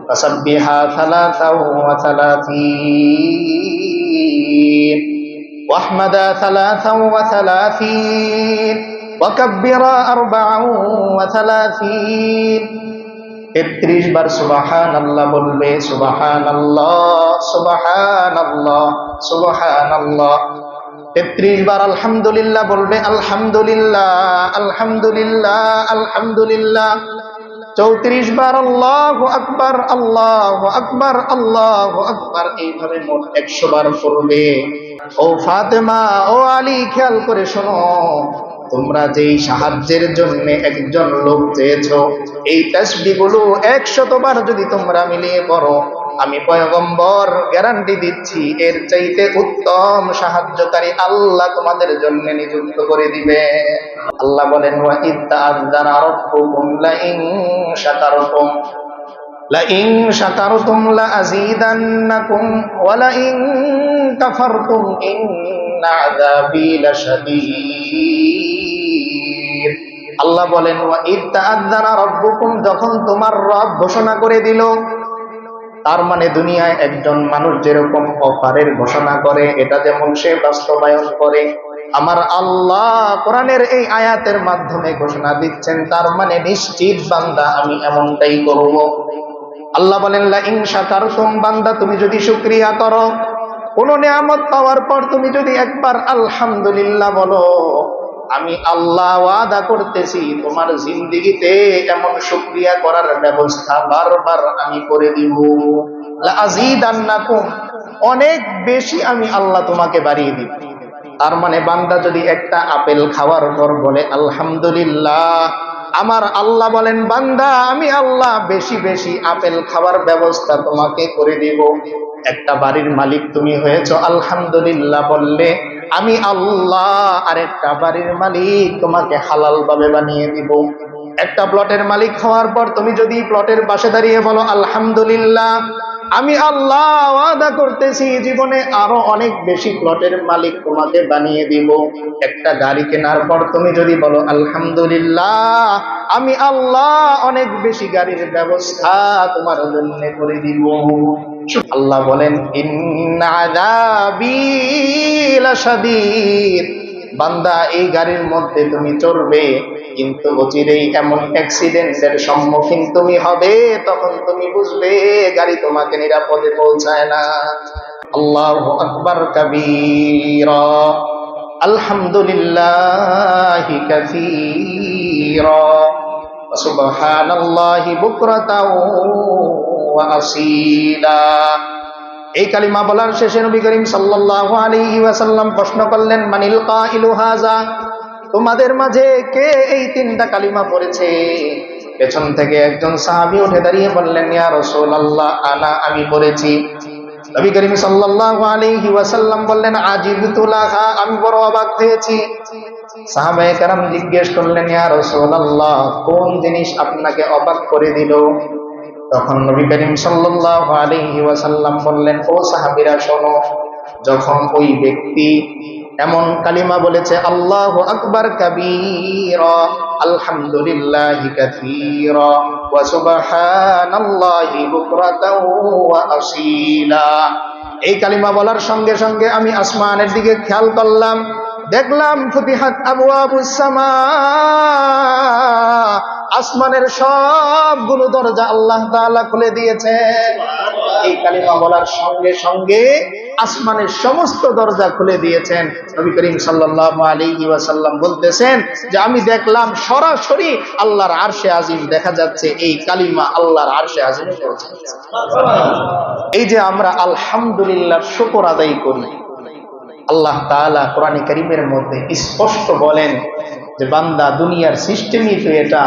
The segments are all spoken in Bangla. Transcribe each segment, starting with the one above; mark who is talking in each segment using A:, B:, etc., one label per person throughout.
A: فسبحها 33 واحمدا 33 وكبرا 34 33 বার সুবহানাল্লাহ বলবে, সুবহানাল্লাহ সুবহানাল্লাহ সুবহানাল্লাহ। 33 বার আলহামদুলিল্লাহ বলবে, আলহামদুলিল্লাহ আলহামদুলিল্লাহ আলহামদুলিল্লাহ। 34 বার আল্লাহু আকবার আল্লাহু আকবার আল্লাহু আকবার। এইভাবে মোট 100 বার পড়বে। ও ফাতেমা, ও আলী, খেয়াল করে শোনো, তোমরা যেই সাহায্যের জন্য একজন লোক চেয়েছো, এই তাসবিহগুলো 100 বার যদি তোমরা মিলিয়ে পড়ো, আমি পয়গম্বর গ্যারান্টি দিচ্ছি এর চাইতে উত্তম সাহায্যকারী আল্লাহ তোমাদের জন্য নিযুক্ত করে দিবে। আল্লাহ বলেন, ওয়া ইদ তাআযানা রাব্বুকুম লাইন শাকারতুম লাযীদান্নাকুম ওয়া লাইন কাফারতুম ইন্না আযাবী লাশাদীদ। আল্লাহ বলেন, ওয়া ইদ তাআযানা রাব্বুকুম, যখন তোমার রব ঘোষণা করে দিল। তার মানে দুনিয়ায় একজন মানুষ যেরকম অফারের ঘোষণা করে, এটা যেমন সে বাস্তবায়ন করে, আমার আল্লাহ কোরআনের এই আয়াতের মাধ্যমে ঘোষণা দিচ্ছেন, তার মানে নিশ্চিত বান্দা আমি এমনটাই করব। আল্লাহ বলেন, লা ইন শাকারতুম, বান্দা তুমি যদি শুকরিয়া করো, কোন নিয়ামত পাওয়ার পর তুমি যদি একবার আলহামদুলিল্লাহ বলো, আমি আল্লাহ ওয়াদা করতেছি তোমার জিন্দেগিতে এমন শুকরিয়া করার ব্যবস্থা বারবার আমি করে দিব। লাযীদান্নাকুম, অনেক বেশি আমি আল্লাহ তোমাকে বাড়িয়ে দিব। তার মানে বান্দা যদি একটা আপেল খাওয়ার পর বলে আলহামদুলিল্লাহ, আমার আল্লাহ বলেন, বান্দা আমি আল্লাহ বেশি বেশি আপেল খাওয়ার ব্যবস্থা তোমাকে করে দিব। একটা বাড়ির মালিক তুমি হয়েছো, আলহামদুলিল্লাহ বললে আমি আল্লাহ আরেকটা বাড়ির মালিক তোমাকে হালাল ভাবে বানিয়ে দিব। একটা প্লটের মালিক হওয়ার পর তুমি যদি প্লটের পাশে দাঁড়িয়ে বলো আলহামদুলিল্লাহ, আমি আল্লাহ ওয়াদা করতেছি জীবনে আরো অনেক বেশি প্লটের মালিক তোমাকে বানিয়ে দিব। একটা গাড়ি কেনার পর তুমি যদি বলো আলহামদুলিল্লাহ, আমি আল্লাহ অনেক বেশি গাড়ির ব্যবস্থা তোমার জন্য করে দিব। আল্লাহ বলেন, ইন্না আযাবী লাশাদীদ, বান্দা এই গাড়ির মধ্যে তুমি চড়বে, কিন্তু অচিরেই এমন অ্যাক্সিডেন্টের সম্মুখীন তুমি হবে, তখন তুমি বুঝবে গাড়ি তোমাকে নিরাপদে পৌঁছায় না। আল্লাহু আকবার কাবীরা, আলহামদুলিল্লাহি কাসীরা, সুবহানাল্লাহি বুকরাতাও ওয়া আসীলা। এই কালিমা বলার শেষে নবী করিম সাল্লাল্লাহু আলাইহি ওয়াসাল্লাম প্রশ্ন করলেন, মানিল কাইলু হাযা, তোমাদের মাঝে কে এই তিনটা কালিমা পড়েছে? পেছন থেকে একজন সাহাবী উঠে দাঁড়িয়ে বললেন, ইয়া রাসূলুল্লাহ, আনা, আমি পড়েছি। নবী করিম সাল্লাল্লাহু আলাইহি ওয়াসাল্লাম বললেন, আজিবতু লাহা, আমি বড় অবাক হয়েছি। সাহাবায়ে কেরাম জিজ্ঞেস করলেন, ইয়া রাসূলুল্লাহ, কোন জিনিস আপনাকে অবাক করে দিল? তখন নবী করিম সাল্লাল্লাহু আলাইহি ওয়াসাল্লাম বললেন, ও সাহাবীরা শোনো, যখন ওই ব্যক্তি এমন কালিমা বলেছে, আল্লাহু আকবার কাবীরা, আলহামদুলিল্লাহি কাসীরা, ওয়া সুবহানাল্লাহি বুকরাতাও ওয়া আসীলা, এই কালিমা বলার সঙ্গে সঙ্গে আমি আসমানের দিকে খেয়াল করলাম, দেখলাম ফুতিহাত আবওয়াবুস সামা, আসমানের সবগুলো দরজা আল্লাহ তাআলা খুলে দিয়েছেন। এই কালিমা বলার সঙ্গে সঙ্গে আসমানের সমস্ত দরজা খুলে দিয়েছেন। নবী করিম সাল্লাল্লাহু আলাইহি ওয়াসাল্লাম বলতেছেন যে আমি দেখলাম সরাসরি আল্লাহর আরশে আজিম দেখা যাচ্ছে, এই কালিমা আল্লাহর আরশে আজিমে পৌঁছাচ্ছে। এই যে আমরা আলহামদুলিল্লাহ শুকর আদায় করি, আল্লাহ তাআলা কোরআনে কারীমের মধ্যে স্পষ্ট বলেন যে বান্দা, দুনিয়ার সিস্টেমই তো এটা,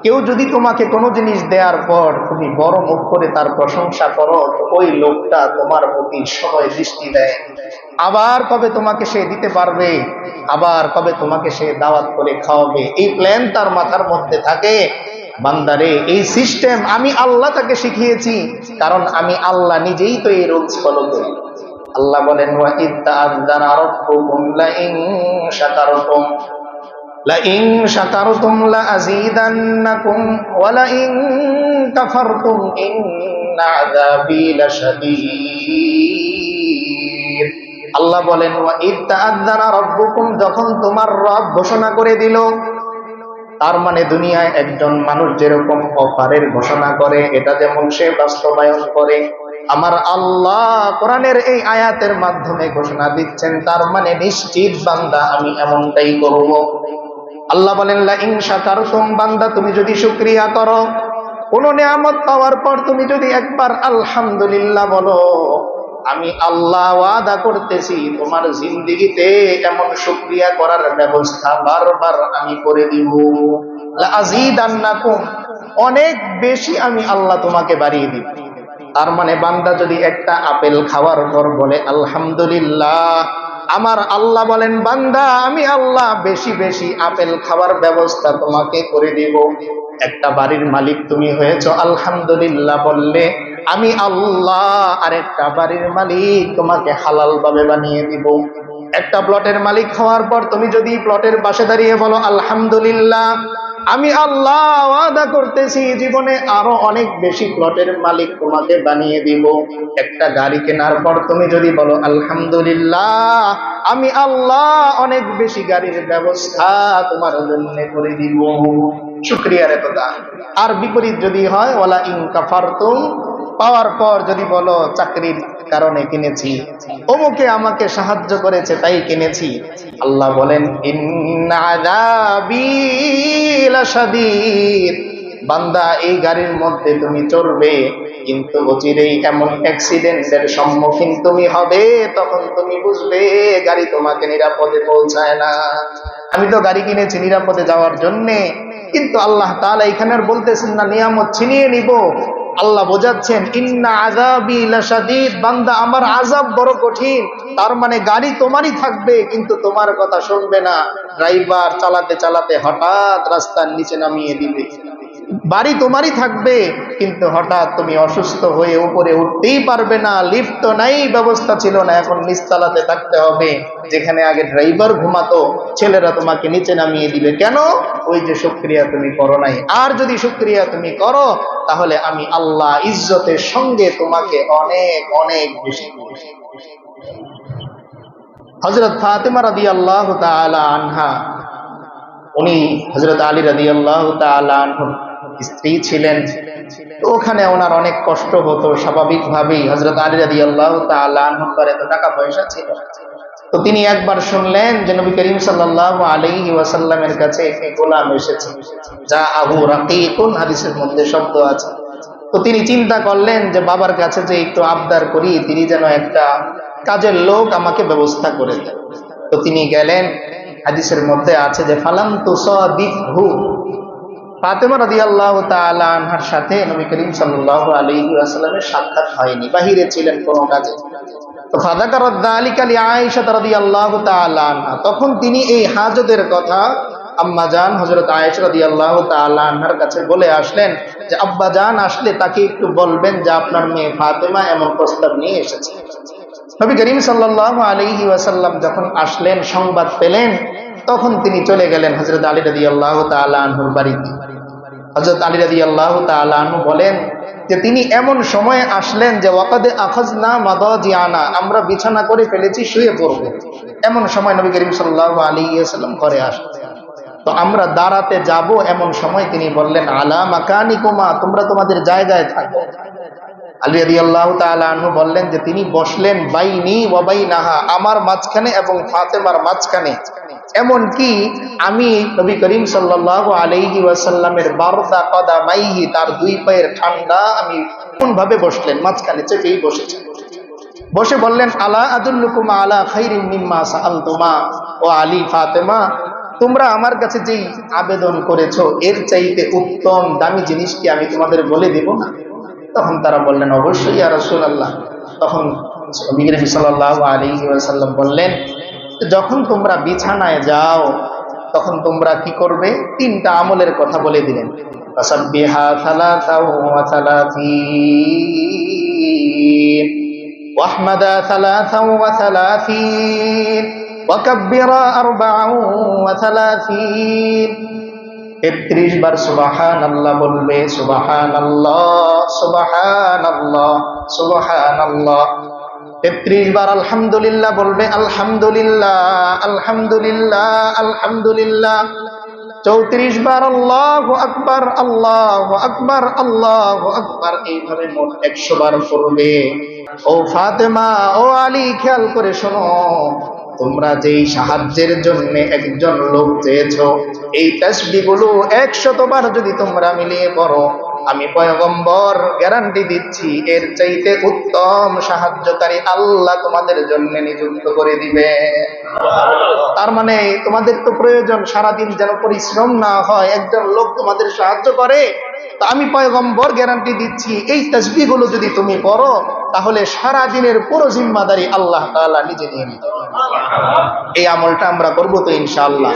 A: কেউ যদি তোমাকে কোনো জিনিস দেওয়ার পর তুমি বড় মুখ করে তার প্রশংসা করো, তো ওই লোকটা তোমার প্রতি সদয় দৃষ্টি দেয়। আবার কবে তোমাকে সে দিতে পারবে, আবার কবে তোমাকে সে দাওয়াত করে খাওয়াবে, এই প্ল্যান তার মাথার মধ্যে থাকে। বান্দারে, এই সিস্টেম আমি আল্লাহ তাকে শিখিয়েছি, কারণ আমি আল্লাহ নিজেই তো এই রুলস ফলো করি। আল্লাহ বলেন, ওয়া ইদ তাআযানা রাব্বুকুম লাইন শাকারতুম, লাইন শাকারতুম লাযীদান্নাকুম ওয়া লাইন কাফারতুম ইন্না আযাবী লাশাদীদ। আল্লাহ বলেন, ওয়া ইদ তাআযানা রাব্বুকুম, যখন তোমার রব ঘোষণা করে দিল। তার মানে দুনিয়ায় একজন মানুষ যেরকম অফারের ঘোষণা করে, এটা যেমন সে বাস্তবায়ন করে, আমার আল্লাহ কোরআনের এই আয়াতের মাধ্যমে ঘোষণা দিচ্ছেন, তার মানে নিশ্চিত বান্দা আমি এমনটাই করব। আল্লাহ বলেন, লা ইন শাকারতুম, বান্দা তুমি যদি শুকরিয়া করো, কোন নিয়ামত পাওয়ার পর তুমি যদি একবার আলহামদুলিল্লাহ বলো, আমি আল্লাহ ওয়াদা করতেছি তোমার জিন্দেগিতে এমন শুকরিয়া করার ব্যবস্থা বারবার আমি করে দিব। লাযীদান্নাকুম, অনেক বেশি আমি আল্লাহ তোমাকে বাড়িয়ে দিব। তার মানে বান্দা যদি একটা আপেল খাওয়ার পর বলে আলহামদুলিল্লাহ, আমার আল্লাহ বলেন, বান্দা আমি আল্লাহ বেশি বেশি আপেল খাওয়ার ব্যবস্থা তোমাকে করে দিব। একটা বাড়ির মালিক তুমি হয়েছো, আলহামদুলিল্লাহ বললে আমি আল্লাহ আরেকটা বাড়ির মালিক তোমাকে হালাল ভাবে বানিয়ে দিব। একটা প্লটের মালিক হওয়ার পর তুমি যদি প্লটের পাশে দাঁড়িয়ে বলো আলহামদুলিল্লাহ, আমি আল্লাহ ওয়াদা করতেছি জীবনে আরো অনেক বেশি প্লটের মালিক তোমাকে বানিয়ে দিব। একটা গাড়ি কেনার পর তুমি যদি বলো আলহামদুলিল্লাহ, আমি আল্লাহ অনেক বেশি গাড়ির ব্যবস্থা তোমার জন্য করে দিব। শুকরিয়ার এত দাম। আর বিপরীত যদি হয়, ওয়ালা ইন কাফারতুম, পাওয়ার পর যদি বলো চাকরির কারণে কিনেছি, অমুকে আমাকে সাহায্য করেছে তাই কিনেছি, আল্লাহ বলেন ইন্না আযাবী লাশাদীদ, বান্দা এই গাড়ির মধ্যে তুমি চড়বে, কিন্তু অচিরেই এমন অ্যাক্সিডেন্টের সম্মুখীন তুমি হবে, তখন তুমি বুঝবে গাড়ি তোমাকে নিরাপদে পৌঁছায় না। আমি তো গাড়ি কিনেছি নিরাপদে যাওয়ার জন্যে, কিন্তু আল্লাহ তাআলা এখানে আর বলতেছেন না নিয়ামত ছিনিয়ে নিব। আল্লাহ বোঝাচ্ছেন ইন্না আযাবী লাশাদীদ, বান্দা আমার আযাব বড় কঠিন। তার মানে গাড়ি তোমারই থাকবে, কিন্তু তোমার কথা শুনবে না। ড্রাইভার চালাতে চালাতে হঠাৎ রাস্তার নিচে নামিয়ে দিবে। বাড়ি তোমারই থাকবে, কিন্তু হঠাৎ তুমি অসুস্থ হয়ে উপরে উঠতেই পারবে না, লিফট তো নাই, ব্যবস্থা ছিল না, এখন নিচতলাতে থাকতে হবে। যেখানে আগে ড্রাইভার ঘুমাতো, ছেলেরা তোমাকে নিচে নামিয়ে দিবে। কেন? ওই যে শুকরিয়া তুমি করো নাই। আর যদি শুকরিয়া তুমি করো, তাহলে আমি আল্লাহ ইজ্জতের সঙ্গে তোমাকে অনেক অনেক বেশি। হযরত ফাতেমা রাদিয়াল্লাহু তাআলা আনহা, উনি হযরত আলী রাদিয়াল্লাহু তাআলা আনহুর স্ত্রী ছিলেন। তো ওখানে ওনার অনেক কষ্ট হতো, স্বাভাবিকভাবেই। হযরত আলী রাদিয়াল্লাহু তাআলা আনহুর ঘরে তো টাকা পয়সা ছিল। তো তিনি একবার শুনলেন যে নবী করিম সাল্লাল্লাহু আলাইহি ওয়াসাল্লামের কাছে একটি গোলাম এসেছে, যা আবু রাকিকুন, হাদিসের মধ্যে শব্দ আছে। তো তিনি চিন্তা করলেন যে বাবার কাছে যে একটু আবদার করি, তিনি যেন একটা কাজের লোক আমাকে ব্যবস্থা করে দেন। তো তিনি গেলেন। হাদিসের মধ্যে আছে যে ফালাম তুসাদিফহু, ফাতেমা রাদিয়াল্লাহু তাআলা আনহার সাথে নবী করিম সাল্লাল্লাহু আলাইহি ওয়াসাল্লামের সাক্ষাৎ হয়নি, বাহিরে ছিলেন কোনো কাজে। তো ফাযাকারাত যালিকা লিআয়েশা রাদিয়াল্লাহু তাআলা আনহা, তখন তিনি এই হাজতের কথা আম্মা জান হযরত আয়েশা রাদিয়াল্লাহু তাআলা আনহার কাছে বলে আসলেন যে আব্বা জান আসলে তাকে একটু বলবেন যে আপনার মেয়ে ফাতেমা এমন প্রস্তাব নিয়ে এসেছে। নবী করিম সাল্লাল্লাহু আলাইহি ওয়াসাল্লাম যখন আসলেন, সংবাদ পেলেন, তখন তিনি চলে গেলেন হযরত আলী রাদিয়াল্লাহু তাআলা আনহুর বাড়িতে। হযরত আলী রাদিয়াল্লাহু তাআলা আনহু বলেন যে তিনি এমন সময়ে আসলেন যে ওয়াকাদ আখাযনা মাদাজিআনা, আমরা বিছানা করে ফেলেছি, শুয়ে পড়ব। এমন সময় নবী করিম সাল্লাল্লাহু আলাইহি ওয়াসাল্লাম ঘরে আসলেন। তো আমরা দাঁড়াতে যাব, এমন সময় তিনি বললেন আলা মাকানিকুমা, তোমরা তোমাদের জায়গায় থাকো। আলী রাদিয়াল্লাহু তাআলা আনহু বললেন যে তিনি বসলেন বাইনি ওয়া বাইনাহা, আমার মাঝখানে এবং ফাতেমার মাঝখানে। এমন কি আমি নবী করিম সাল্লাল্লাহু আলাইহি ওয়াসাল্লামের বারদা কদামাইহি, তার দুই পায়ের ঠান্ডা, আমি কোন ভাবে বসলেন, মাঝখানে চেপেই বসেছেন। বসে বললেন আলা আদুল্লুকুম আলা খাইরিম মিম্মা সাআলতুমা, ও আলী ফাতেমা, তোমরা আমার কাছে যেই আবেদন করেছো এর চাইতে উত্তম দামি জিনিস কি আমি তোমাদের বলে দেব না? তখন তারা বললেন অবশ্যই ইয়া রাসূলুল্লাহ। তখন নবী করিম সাল্লাল্লাহু আলাইহি ওয়াসাল্লাম বললেন যখন তোমরা বিছানায় যাও তখন তোমরা কি করবে, তিনটা আমলের কথা বলে দিলেন। ফাসাব্বিহা সালাতাও ওয়া সালাতিন ওয়াহমাদা সালাতাও ওয়া সালাতিন ওয়াকাব্বিরা 34 33 বার সুবহানাল্লাহ বলবে, সুবহানাল্লাহ সুবহানাল্লাহ সুবহানাল্লাহ। 33 বার আলহামদুলিল্লাহ বলবে, আলহামদুলিল্লাহ আলহামদুলিল্লাহ আলহামদুলিল্লাহ। 34 বার আল্লাহু আকবার আল্লাহু আকবার আল্লাহু আকবার। এইভাবে মোট 100 বার পড়বে। ও ফাতেমা, ও আলী, খেয়াল করে শোনো, তোমরা যেই সাহায্যের জন্য একজন লোক চেয়েছো, এই তাসবিহগুলো 100 বার যদি তোমরা মিলিয়ে পড়ো, আমি পয়গম্বর গ্যারান্টি দিচ্ছি এর চাইতে উত্তম সাহায্যকারী আল্লাহ তোমাদের জন্য নিযুক্ত করে দিবে। তার মানে তোমাদের তো প্রয়োজন সারাদিন যেন পরিশ্রম না হয়, একজন লোক তোমাদের সাহায্য করে। তা আমি পয়গম্বর গ্যারান্টি দিচ্ছি এই তাসবিহগুলো যদি তুমি পড়ো, তাহলে সারা দিনের পুরো জিম্মাদারি আল্লাহ তাআলা নিজে নিয়ে নিতে। এই আমলটা আমরা করবো তো ইনশাআল্লাহ।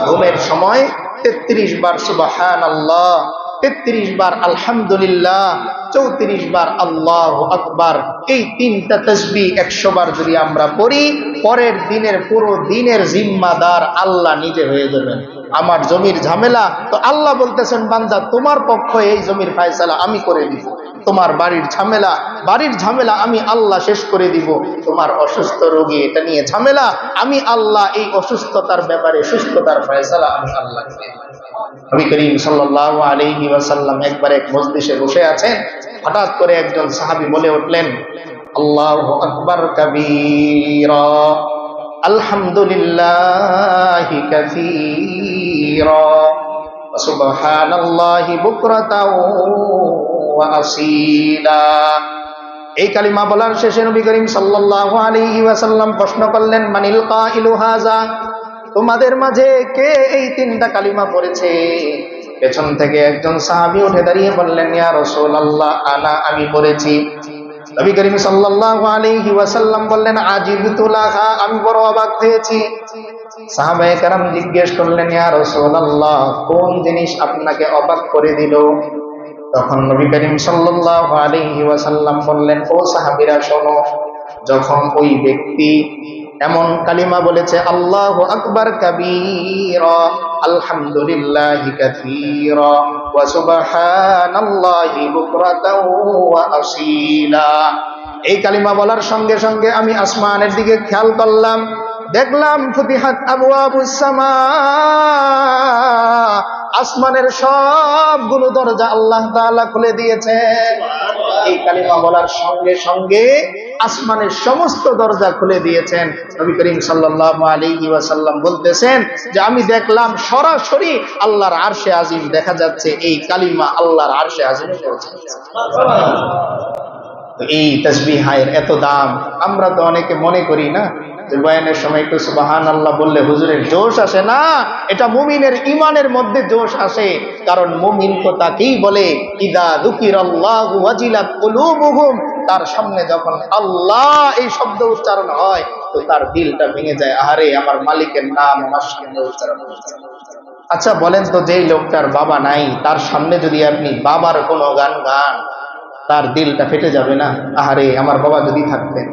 A: ঘুমের সময় 33 বার সুবহানাল্লাহ, 33 বার আলহামদুলিল্লাহ, 34 বার আল্লাহু আকবার। এই তিনটা তাসবিহ 100 বার যদি আমরা পড়ি, পরের দিনের পুরো দিনের জিম্মাদার আল্লাহ নিজে হয়ে যাবেন। আমার জমির ঝামেলা তো আল্লাহ বলতেছেন, বান্দা তোমার পক্ষে এই জমির ফয়সালা আমি করে দিব। তোমার বাড়ির ঝামেলা আমি আল্লাহ শেষ করে দিব। তোমার অসুস্থ রোগী, এটা নিয়ে ঝামেলা, আমি আল্লাহ এই অসুস্থতার ব্যাপারে সুস্থতার ফয়সালা আমি আল্লাহ করে দিব। নবী করিম সাল্লাল্লাহু আলাইহি ওয়াসাল্লাম একবার এক মজলিসে বসে আছেন, হঠাৎ করে একজন সাহাবী বলে উঠলেন, আল্লাহু আকবার কাবীরা, আলহামদুলিল্লাহি কাসীরা, সুবহানাল্লাহি বুকরাতাও ওয়া আসীলা। এই কালিমা বলার শেষে নবী করিম সাল্লাল্লাহু আলাইহি ওয়াসাল্লাম প্রশ্ন করলেন, মানিল কাইলু হাযা, তোমাদের মাঝে কে এই তিনটা কালিমা পড়েছে? পেছন থেকে একজন সাহাবী উঠে দাঁড়িয়ে বললেন, ইয়া রাসূলুল্লাহ, আমি পড়েছি। নবী করিম সাল্লাল্লাহু আলাইহি ওয়াসাল্লাম বললেন, আজিবতু লাহা, আমি বড় অবাক হয়েছি। সাহাবায়ে কেরাম জিজ্ঞেস করলেন, ইয়া রাসূলুল্লাহ, কোন জিনিস আপনাকে অবাক করে দিল? তখন নবী করিম সাল্লাল্লাহু আলাইহি ওয়াসাল্লাম বললেন, ও সাহাবীরা শোনো, যখন ওই ব্যক্তি এমন কালিমা বলেছে, আল্লাহু আকবার কাবীরা, আলহামদুলিল্লাহি কাসীরা, ওয়া সুবহানাল্লাহি বুকরাতাও ওয়া আসীলা। এই কালিমা বলার সঙ্গে সঙ্গে আমি আসমানের দিকে খেয়াল করলাম, দেখলাম ফুতিহাত আবওয়াবুস সামা, আসমানের সবগুলো দরজা আল্লাহ তাআলা খুলে দিয়েছেন। এই কালিমা বলার সঙ্গে সঙ্গে আসমানের সমস্ত দরজা খুলে দিয়েছেন। নবী করিম সাল্লাল্লাহু আলাইহি ওয়াসাল্লাম বলতেছেন যে আমি দেখলাম সরাসরি আল্লাহর আরশে আজিম দেখা যাচ্ছে। এই কালিমা আল্লাহর আরশে আজিমে পৌঁছেছে। তো এই তাসবিহের এত দাম, আমরা তো অনেকে মনে করি না যে বয়ানের সময় একটু সুবহানাল্লাহ বললে হুজুরের জোশ আসে। না, এটা মুমিনের ঈমানের মধ্যে জোশ আসে। কারণ মুমিন তো তাকেই বলে, ইদা যুকিরাল্লাহু ওয়াজিলাত কুলুবুহুম, তার সামনে যখন আল্লাহ এই শব্দ উচ্চারণ হয় তো তার দিলটা ভেঙে যায়। আরে আমার মালিকের নাম আমার সামনে উচ্চারণ হচ্ছে। আচ্ছা বলেন তো, যেই লোকটার বাবা নাই, তার সামনে যদি আপনি বাবার কোনো গান গান, তার দিলটা ফেটে যাবে না? আহারে আমার বাবা যদি থাকতেন।